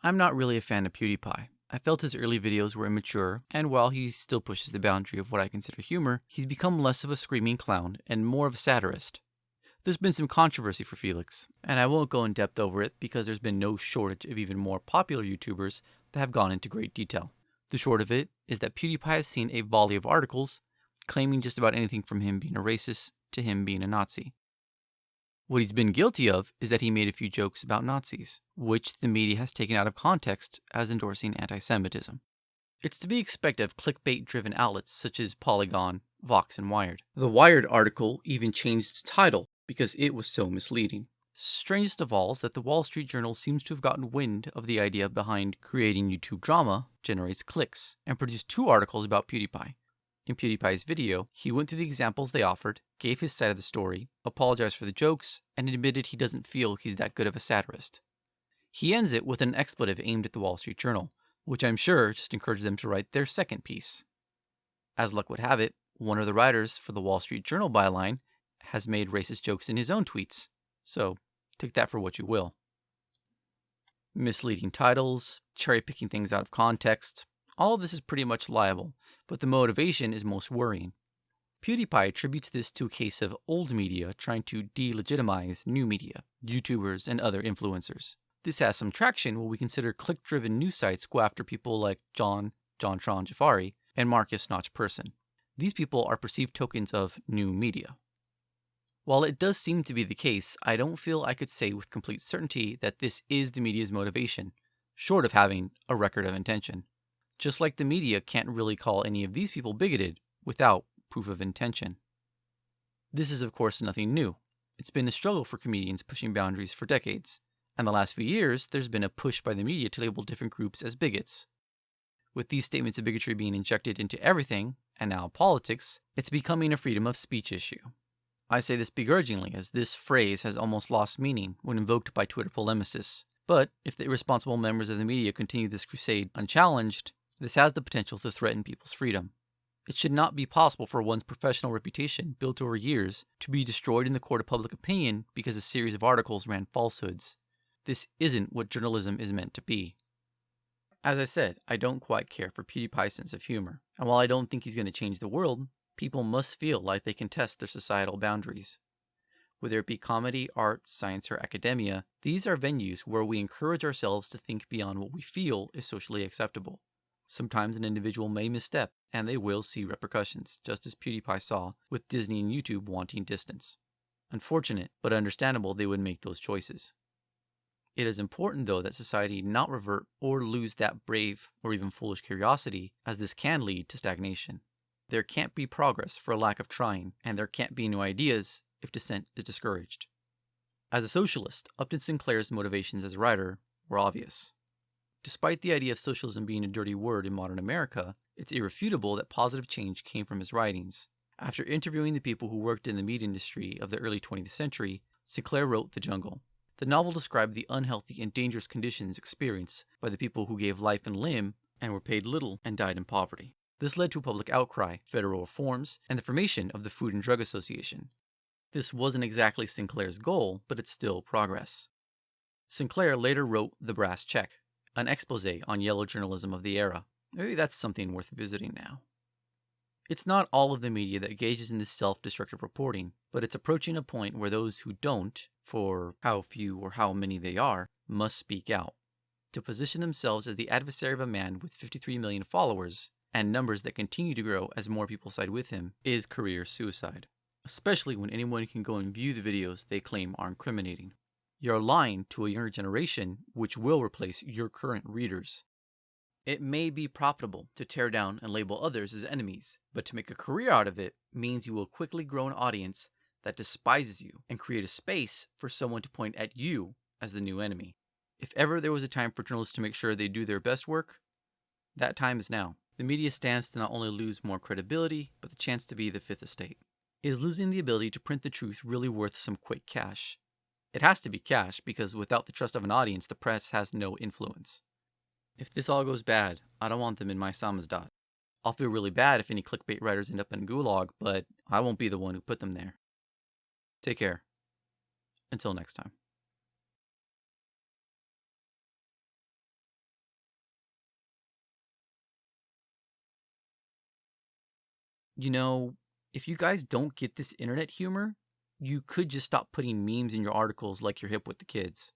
I'm not really a fan of Pewdiepie. I felt his early videos were immature, and while he still pushes the boundary of what I consider humor, he's become less of a screaming clown and more of a satirist. There's been some controversy for Felix, and I won't go in depth over it because there's been no shortage of even more popular YouTubers that have gone into great detail. The short of it is that PewDiePie has seen a volley of articles claiming just about anything from him being a racist to him being a Nazi. What he's been guilty of is that he made a few jokes about Nazis, which the media has taken out of context as endorsing anti-Semitism. It's to be expected of clickbait-driven outlets such as Polygon, Vox, and Wired. The Wired article even changed its title because it was so misleading. Strangest of all is that the Wall Street Journal seems to have gotten wind of the idea behind creating YouTube drama generates clicks, and produced 2 articles about PewDiePie. In PewDiePie's video, he went through the examples they offered, gave his side of the story, apologized for the jokes, and admitted he doesn't feel he's that good of a satirist. He ends it with an expletive aimed at the Wall Street Journal, which I'm sure just encouraged them to write their second piece. As luck would have it, one of the writers for the Wall Street Journal byline has made racist jokes in his own tweets, so take that for what you will. Misleading titles, cherry-picking things out of context, all of this is pretty much liable, but the motivation is most worrying. PewDiePie attributes this to a case of old media trying to delegitimize new media, YouTubers, and other influencers. This has some traction when we consider click-driven news sites go after people like John Jafari, and Marcus Notch Person. These people are perceived tokens of new media. While it does seem to be the case, I don't feel I could say with complete certainty that this is the media's motivation, short of having a record of intention. Just like the media can't really call any of these people bigoted without proof of intention. This is of course nothing new. It's been a struggle for comedians pushing boundaries for decades, and the last few years there's been a push by the media to label different groups as bigots. With these statements of bigotry being injected into everything, and now politics, it's becoming a freedom of speech issue. I say this begrudgingly, as this phrase has almost lost meaning when invoked by Twitter polemicists. But if the irresponsible members of the media continue this crusade unchallenged, this has the potential to threaten people's freedom. It should not be possible for one's professional reputation, built over years, to be destroyed in the court of public opinion because a series of articles ran falsehoods. This isn't what journalism is meant to be. As I said, I don't quite care for PewDiePie's sense of humor, and while I don't think he's going to change the world, people must feel like they can test their societal boundaries. Whether it be comedy, art, science, or academia, these are venues where we encourage ourselves to think beyond what we feel is socially acceptable. Sometimes an individual may misstep, and they will see repercussions, just as PewDiePie saw with Disney and YouTube wanting distance. Unfortunate, but understandable they would make those choices. It is important, though, that society not revert or lose that brave or even foolish curiosity, as this can lead to stagnation. There can't be progress for a lack of trying, and there can't be new ideas if dissent is discouraged. As a socialist, Upton Sinclair's motivations as a writer were obvious. Despite the idea of socialism being a dirty word in modern America, it's irrefutable that positive change came from his writings. After interviewing the people who worked in the meat industry of the early 20th century, Sinclair wrote The Jungle. The novel described the unhealthy and dangerous conditions experienced by the people who gave life and limb and were paid little and died in poverty. This led to a public outcry, federal reforms, and the formation of the Food and Drug Association. This wasn't exactly Sinclair's goal, but it's still progress. Sinclair later wrote The Brass Check, an expose on yellow journalism of the era. Maybe that's something worth visiting now. It's not all of the media that engages in this self-destructive reporting, but it's approaching a point where those who don't, for how few or how many they are, must speak out. To position themselves as the adversary of a man with 53 million followers, and numbers that continue to grow as more people side with him, is career suicide. Especially when anyone can go and view the videos they claim are incriminating. You're lying to a younger generation which will replace your current readers. It may be profitable to tear down and label others as enemies, but to make a career out of it means you will quickly grow an audience that despises you and create a space for someone to point at you as the new enemy. If ever there was a time for journalists to make sure they do their best work, that time is now. The media stands to not only lose more credibility, but the chance to be the fifth estate. Is losing the ability to print the truth really worth some quick cash? It has to be cash because without the trust of an audience, the press has no influence. If this all goes bad, I don't want them in my samizdat. I'll feel really bad if any clickbait writers end up in gulag, but I won't be the one who put them there. Take care. Until next time. You know, if you guys don't get this internet humor, you could just stop putting memes in your articles like you're hip with the kids.